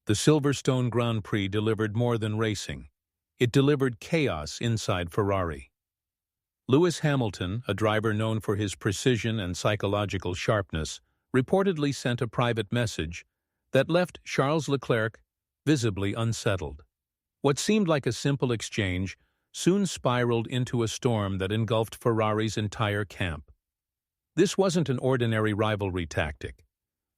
The Silverstone Grand Prix delivered more than racing. It delivered chaos inside Ferrari. Lewis Hamilton, a driver known for his precision and psychological sharpness, reportedly sent a private message that left Charles Leclerc visibly unsettled. What seemed like a simple exchange soon spiraled into a storm that engulfed Ferrari's entire camp. This wasn't an ordinary rivalry tactic.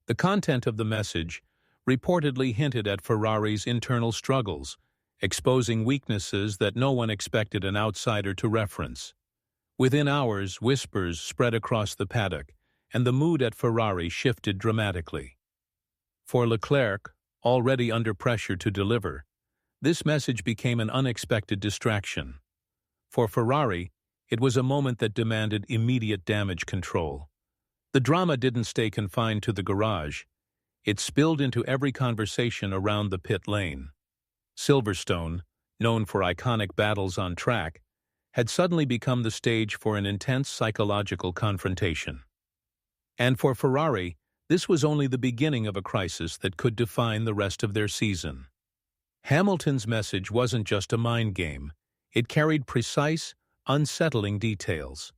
The content of the message reportedly hinted at Ferrari's internal struggles, exposing weaknesses that no one expected an outsider to reference. Within hours, whispers spread across the paddock, and the mood at Ferrari shifted dramatically. For Leclerc, already under pressure to deliver, this message became an unexpected distraction. For Ferrari, it was a moment that demanded immediate damage control. The drama didn't stay confined to the garage. It spilled into every conversation around the pit lane. Silverstone, known for iconic battles on track, had suddenly become the stage for an intense psychological confrontation. And for Ferrari, this was only the beginning of a crisis that could define the rest of their season. Hamilton's message wasn't just a mind game. It carried precise, unsettling details.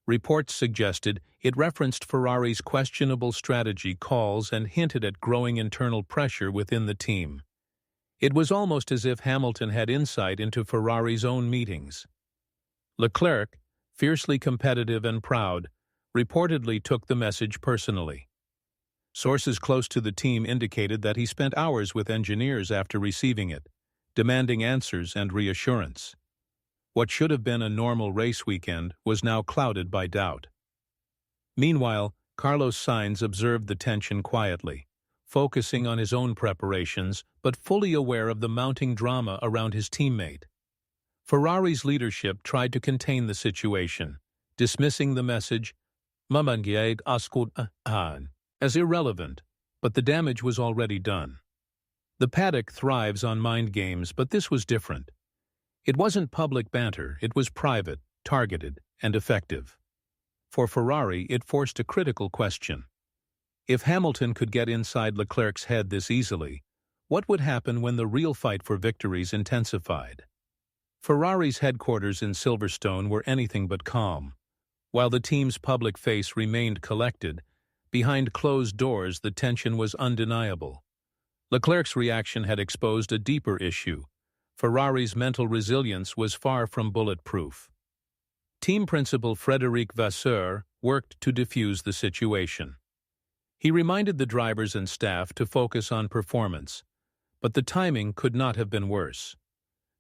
Reports suggested it referenced Ferrari's questionable strategy calls and hinted at growing internal pressure within the team. It was almost as if Hamilton had insight into Ferrari's own meetings. Leclerc, fiercely competitive and proud, reportedly took the message personally. Sources close to the team indicated that he spent hours with engineers after receiving it, demanding answers and reassurance. What should have been a normal race weekend was now clouded by doubt. Meanwhile, Carlos Sainz observed the tension quietly, focusing on his own preparations but fully aware of the mounting drama around his teammate. Ferrari's leadership tried to contain the situation, dismissing the message as irrelevant, but the damage was already done. The paddock thrives on mind games, but this was different. It wasn't public banter, it was private, targeted, and effective. For Ferrari, it forced a critical question. If Hamilton could get inside Leclerc's head this easily, what would happen when the real fight for victories intensified? Ferrari's headquarters in Silverstone were anything but calm. While the team's public face remained collected, behind closed doors the tension was undeniable. Leclerc's reaction had exposed a deeper issue. Ferrari's mental resilience was far from bulletproof. Team principal Frédéric Vasseur worked to defuse the situation. He reminded the drivers and staff to focus on performance, but the timing could not have been worse.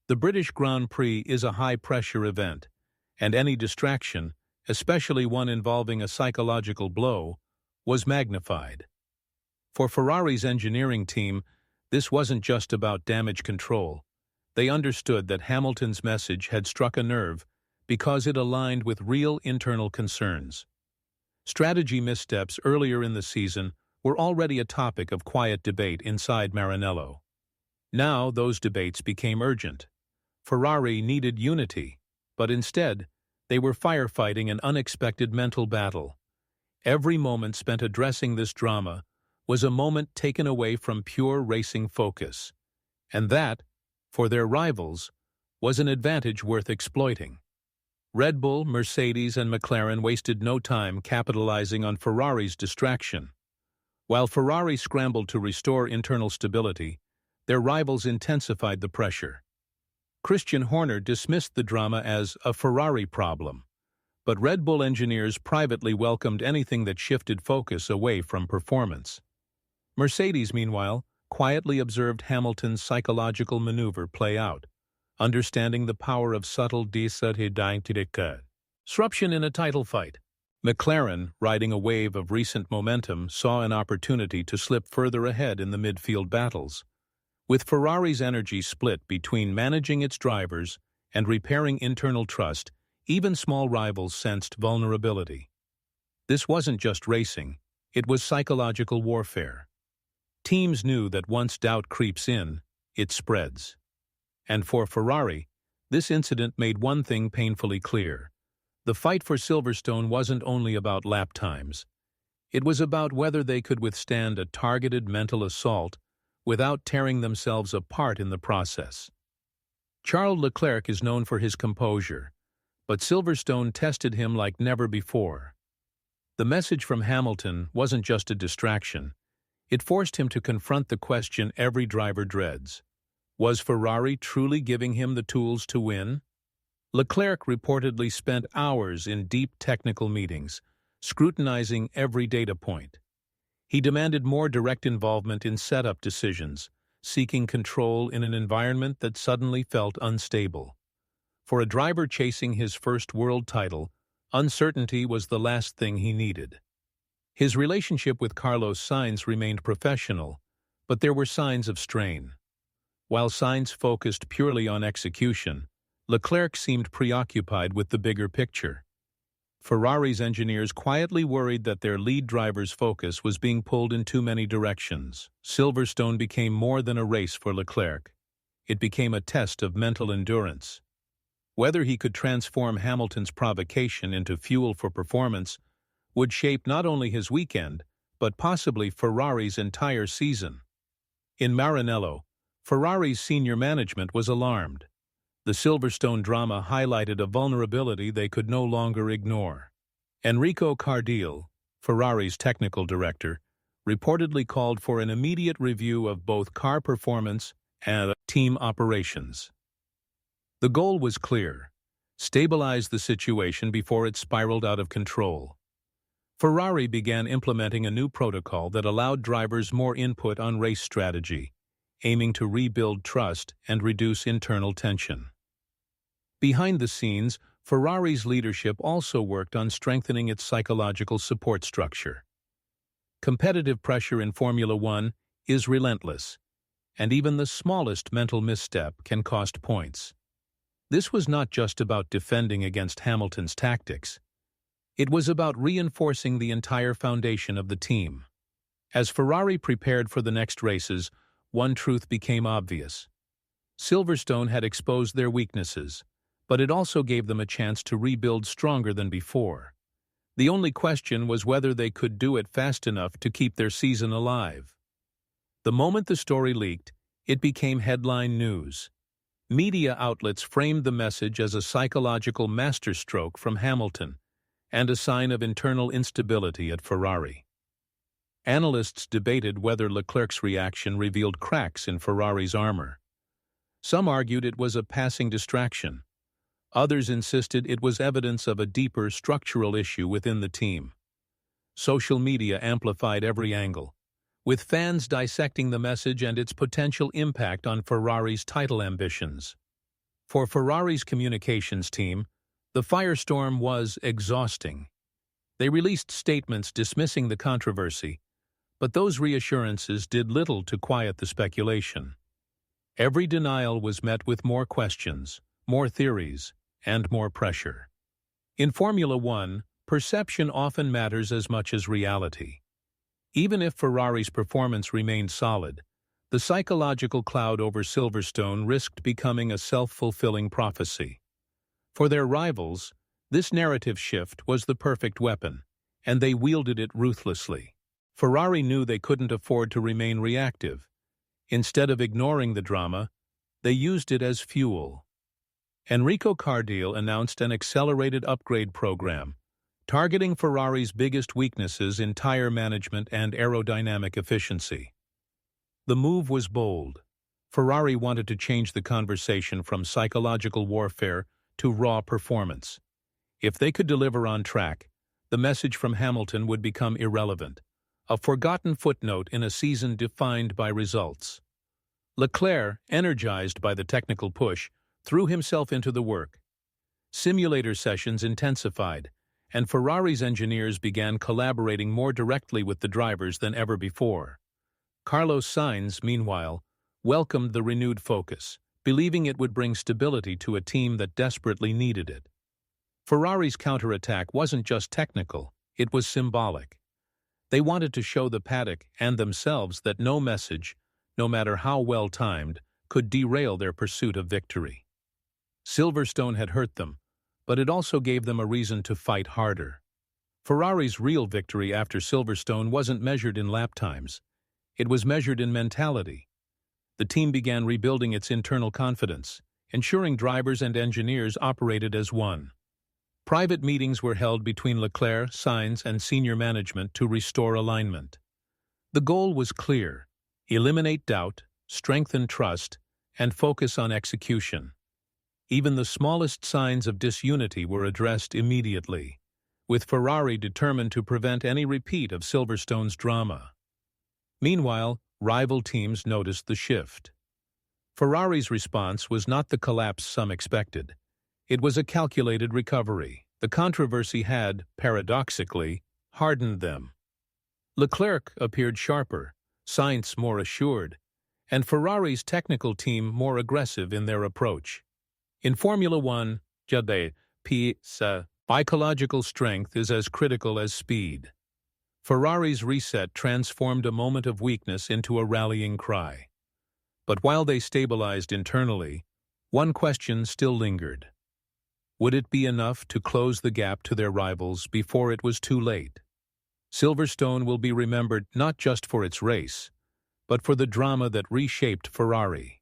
The British Grand Prix is a high-pressure event, and any distraction, especially one involving a psychological blow, was magnified. For Ferrari's engineering team, this wasn't just about damage control. They understood that Hamilton's message had struck a nerve because it aligned with real internal concerns. Strategy missteps earlier in the season were already a topic of quiet debate inside Maranello. Now those debates became urgent. Ferrari needed unity, but instead, they were firefighting an unexpected mental battle. Every moment spent addressing this drama was a moment taken away from pure racing focus. And that, for their rivals, was an advantage worth exploiting. Red Bull, Mercedes, and McLaren wasted no time capitalizing on Ferrari's distraction. While Ferrari scrambled to restore internal stability, their rivals intensified the pressure. Christian Horner dismissed the drama as a Ferrari problem, but Red Bull engineers privately welcomed anything that shifted focus away from performance. Mercedes, meanwhile, quietly observed Hamilton's psychological maneuver play out, understanding the power of subtle disruption in a title fight. McLaren, riding a wave of recent momentum, saw an opportunity to slip further ahead in the midfield battles. With Ferrari's energy split between managing its drivers and repairing internal trust, even small rivals sensed vulnerability. This wasn't just racing, it was psychological warfare. Teams knew that once doubt creeps in, it spreads. And for Ferrari, this incident made one thing painfully clear. The fight for Silverstone wasn't only about lap times. It was about whether they could withstand a targeted mental assault without tearing themselves apart in the process. Charles Leclerc is known for his composure, but Silverstone tested him like never before. The message from Hamilton wasn't just a distraction. It forced him to confront the question every driver dreads. Was Ferrari truly giving him the tools to win? Leclerc reportedly spent hours in deep technical meetings, scrutinizing every data point. He demanded more direct involvement in setup decisions, seeking control in an environment that suddenly felt unstable. For a driver chasing his first world title, uncertainty was the last thing he needed. His relationship with Carlos Sainz remained professional, but there were signs of strain. While Sainz focused purely on execution, Leclerc seemed preoccupied with the bigger picture. Ferrari's engineers quietly worried that their lead driver's focus was being pulled in too many directions. Silverstone became more than a race for Leclerc. It became a test of mental endurance. Whether he could transform Hamilton's provocation into fuel for performance would shape not only his weekend, but possibly Ferrari's entire season. In Maranello, Ferrari's senior management was alarmed. The Silverstone drama highlighted a vulnerability they could no longer ignore. Enrico Cardile, Ferrari's technical director, reportedly called for an immediate review of both car performance and team operations. The goal was clear: stabilize the situation before it spiraled out of control. Ferrari began implementing a new protocol that allowed drivers more input on race strategy, aiming to rebuild trust and reduce internal tension. Behind the scenes, Ferrari's leadership also worked on strengthening its psychological support structure. Competitive pressure in Formula One is relentless, and even the smallest mental misstep can cost points. This was not just about defending against Hamilton's tactics. It was about reinforcing the entire foundation of the team. As Ferrari prepared for the next races, one truth became obvious. Silverstone had exposed their weaknesses, but it also gave them a chance to rebuild stronger than before. The only question was whether they could do it fast enough to keep their season alive. The moment the story leaked, it became headline news. Media outlets framed the message as a psychological masterstroke from Hamilton and a sign of internal instability at Ferrari. Analysts debated whether Leclerc's reaction revealed cracks in Ferrari's armor. Some argued it was a passing distraction. Others insisted it was evidence of a deeper structural issue within the team. Social media amplified every angle, with fans dissecting the message and its potential impact on Ferrari's title ambitions. For Ferrari's communications team, the firestorm was exhausting. They released statements dismissing the controversy, but those reassurances did little to quiet the speculation. Every denial was met with more questions, more theories, and more pressure. In Formula One, perception often matters as much as reality. Even if Ferrari's performance remained solid, the psychological cloud over Silverstone risked becoming a self-fulfilling prophecy. For their rivals, this narrative shift was the perfect weapon, and they wielded it ruthlessly. Ferrari knew they couldn't afford to remain reactive. Instead of ignoring the drama, they used it as fuel. Enrico Cardile announced an accelerated upgrade program, targeting Ferrari's biggest weaknesses in tire management and aerodynamic efficiency. The move was bold. Ferrari wanted to change the conversation from psychological warfare to raw performance. If they could deliver on track, the message from Hamilton would become irrelevant, a forgotten footnote in a season defined by results. Leclerc, energized by the technical push, threw himself into the work. Simulator sessions intensified, and Ferrari's engineers began collaborating more directly with the drivers than ever before. Carlos Sainz, meanwhile, welcomed the renewed focus, believing it would bring stability to a team that desperately needed it. Ferrari's counterattack wasn't just technical, it was symbolic. They wanted to show the paddock and themselves that no message, no matter how well timed, could derail their pursuit of victory. Silverstone had hurt them, but it also gave them a reason to fight harder. Ferrari's real victory after Silverstone wasn't measured in lap times. It was measured in mentality. The team began rebuilding its internal confidence, ensuring drivers and engineers operated as one. Private meetings were held between Leclerc, Sainz, and senior management to restore alignment. The goal was clear: eliminate doubt, strengthen trust, and focus on execution. Even the smallest signs of disunity were addressed immediately, with Ferrari determined to prevent any repeat of Silverstone's drama. Meanwhile, rival teams noticed the shift. Ferrari's response was not the collapse some expected. It was a calculated recovery. The controversy had, paradoxically, hardened them. Leclerc appeared sharper, Sainz more assured, and Ferrari's technical team more aggressive in their approach. In Formula One, psychological strength is as critical as speed. Ferrari's reset transformed a moment of weakness into a rallying cry. But while they stabilized internally, one question still lingered. Would it be enough to close the gap to their rivals before it was too late? Silverstone will be remembered not just for its race, but for the drama that reshaped Ferrari.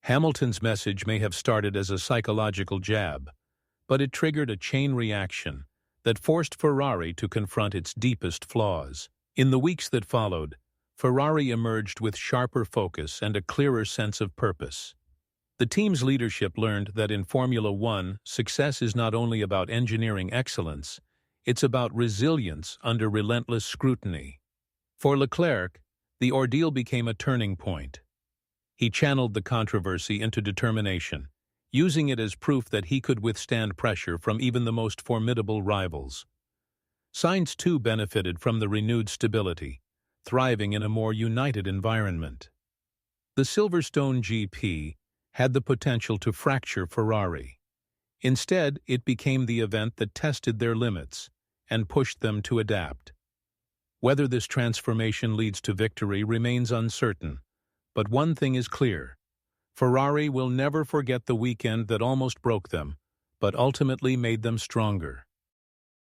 Hamilton's message may have started as a psychological jab, but it triggered a chain reaction that forced Ferrari to confront its deepest flaws. In the weeks that followed, Ferrari emerged with sharper focus and a clearer sense of purpose. The team's leadership learned that in Formula One, success is not only about engineering excellence, it's about resilience under relentless scrutiny. For Leclerc, the ordeal became a turning point. He channeled the controversy into determination, using it as proof that he could withstand pressure from even the most formidable rivals. Sainz too benefited from the renewed stability, thriving in a more united environment. The Silverstone GP had the potential to fracture Ferrari. Instead, it became the event that tested their limits and pushed them to adapt. Whether this transformation leads to victory remains uncertain, but one thing is clear: Ferrari will never forget the weekend that almost broke them, but ultimately made them stronger.